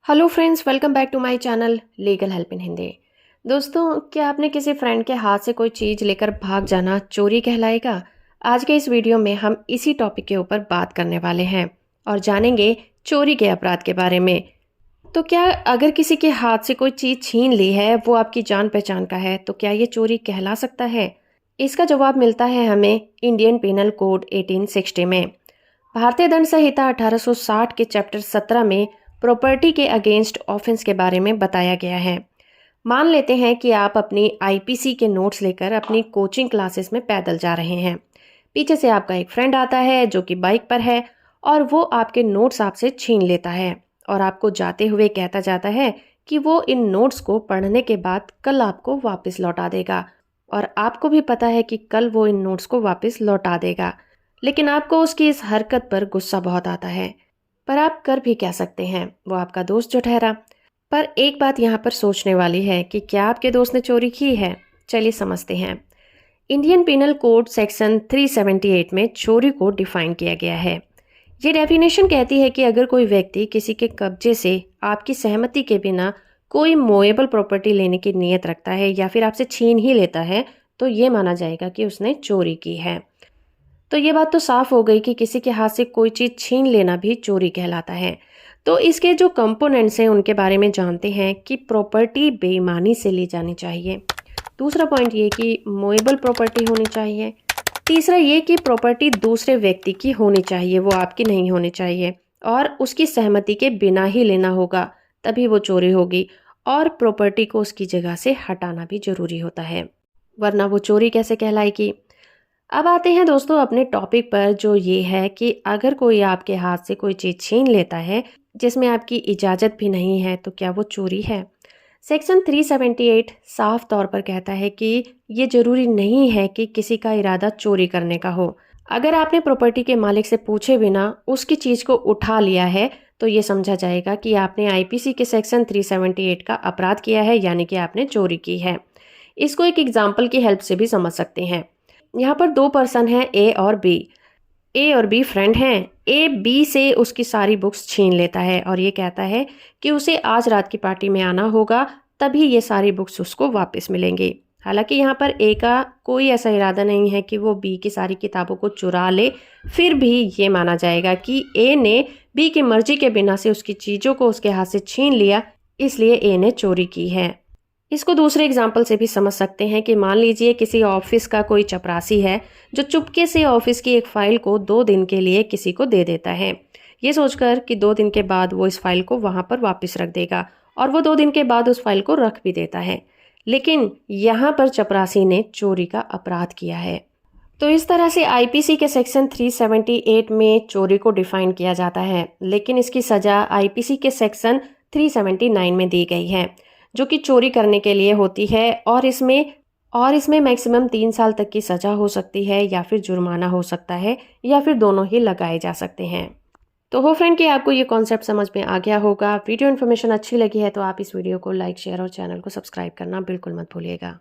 Hello friends, welcome back to my channel legal help in Hindi. दोस्तों, क्या आपने किसी फ्रेंड के हाथ से कोई चीज़ लेकर भाग जाना चोरी कहलाएगा? आज के इस वीडियो में हम इसी टॉपिक के ऊपर बात करने वाले हैं और जानेंगे चोरी के अपराध के बारे में। तो क्या अगर किसी के हाथ से कोई चीज़ छीन ली है, वो आपकी जान पहचान का है, तो क्या ये चोरी कहला सकता है? इसका जवाब मिलता है हमें इंडियन पिनल कोड 1860 में। भारतीय दंड संहिता 1860 के चैप्टर 17 में प्रॉपर्टी के अगेंस्ट ऑफेंस के बारे में बताया गया है। मान लेते हैं कि आप अपनी आईपीसी के नोट्स लेकर अपनी कोचिंग क्लासेस में पैदल जा रहे हैं। पीछे से आपका एक फ्रेंड आता है जो कि बाइक पर है और वो आपके नोट्स आपसे छीन लेता है और आपको जाते हुए कहता जाता है कि वो इन नोट्स को पढ़ने के बाद कल आपको वापस लौटा देगा। और आपको भी पता है कि कल वो इन नोट्स को वापस लौटा देगा, लेकिन आपको उसकी इस हरकत पर गुस्सा बहुत आता है। पर आप कर भी क्या सकते हैं, वो आपका दोस्त जो ठहरा। पर एक बात यहाँ पर सोचने वाली है कि क्या आपके दोस्त ने चोरी की है? चलिए समझते हैं। इंडियन पिनल कोड सेक्शन 378 में चोरी को डिफाइन किया गया है। ये डेफिनेशन कहती है कि अगर कोई व्यक्ति किसी के कब्जे से आपकी सहमति के बिना कोई मोएबल प्रॉपर्टी लेने की नीयत रखता है या फिर आपसे छीन ही लेता है, तो ये माना जाएगा कि उसने चोरी की है। तो ये बात तो साफ हो गई कि किसी के हाथ से कोई चीज़ छीन लेना भी चोरी कहलाता है। तो इसके जो कंपोनेंट्स हैं उनके बारे में जानते हैं कि प्रॉपर्टी बेईमानी से ली जानी चाहिए। दूसरा पॉइंट ये कि मोएबल प्रॉपर्टी होनी चाहिए। तीसरा ये कि प्रॉपर्टी दूसरे व्यक्ति की होनी चाहिए, वो आपकी नहीं होनी चाहिए, और उसकी सहमति के बिना ही लेना होगा, तभी वो चोरी होगी। और प्रॉपर्टी को उसकी जगह से हटाना भी जरूरी होता है, वरना वो चोरी कैसे कहलाएगी। अब आते हैं दोस्तों अपने टॉपिक पर, जो ये है कि अगर कोई आपके हाथ से कोई चीज़ छीन लेता है जिसमें आपकी इजाज़त भी नहीं है, तो क्या वो चोरी है? सेक्शन 378 साफ तौर पर कहता है कि ये जरूरी नहीं है कि किसी का इरादा चोरी करने का हो। अगर आपने प्रॉपर्टी के मालिक से पूछे बिना उसकी चीज़ को उठा लिया है, तो ये समझा जाएगा कि आपने आईपीसी के सेक्शन 378 का अपराध किया है, यानी कि आपने चोरी की है। इसको एक एग्जाम्पल की हेल्प से भी समझ सकते हैं। यहाँ पर दो पर्सन हैं, ए और बी। ए और बी फ्रेंड हैं। ए बी से उसकी सारी बुक्स छीन लेता है और ये कहता है कि उसे आज रात की पार्टी में आना होगा, तभी ये सारी बुक्स उसको वापस मिलेंगी। हालांकि यहाँ पर ए का कोई ऐसा इरादा नहीं है कि वो बी की सारी किताबों को चुरा ले, फिर भी ये माना जाएगा कि ए ने बी की मर्जी के बिना से उसकी चीज़ों को उसके हाथ से छीन लिया, इसलिए ए ने चोरी की है। इसको दूसरे एग्जाम्पल से भी समझ सकते हैं कि मान लीजिए किसी ऑफिस का कोई चपरासी है जो चुपके से ऑफिस की एक फाइल को 2 दिन के लिए किसी को दे देता है, ये सोचकर कि 2 दिन के बाद वो इस फाइल को वहां पर वापस रख देगा, और वो 2 दिन के बाद उस फाइल को रख भी देता है। लेकिन यहाँ पर चपरासी ने चोरी का अपराध किया है। तो इस तरह से आईपीसी के सेक्शन 378 में चोरी को डिफाइन किया जाता है, लेकिन इसकी सजा आईपीसी के सेक्शन 379 में दी गई है, जो कि चोरी करने के लिए होती है। और इसमें मैक्सिमम 3 साल तक की सजा हो सकती है, या फिर जुर्माना हो सकता है, या फिर दोनों ही लगाए जा सकते हैं। तो हो फ्रेंड कि आपको ये कॉन्सेप्ट समझ में आ गया होगा। वीडियो इन्फॉर्मेशन अच्छी लगी है तो आप इस वीडियो को लाइक, शेयर और चैनल को सब्सक्राइब करना बिल्कुल मत भूलिएगा।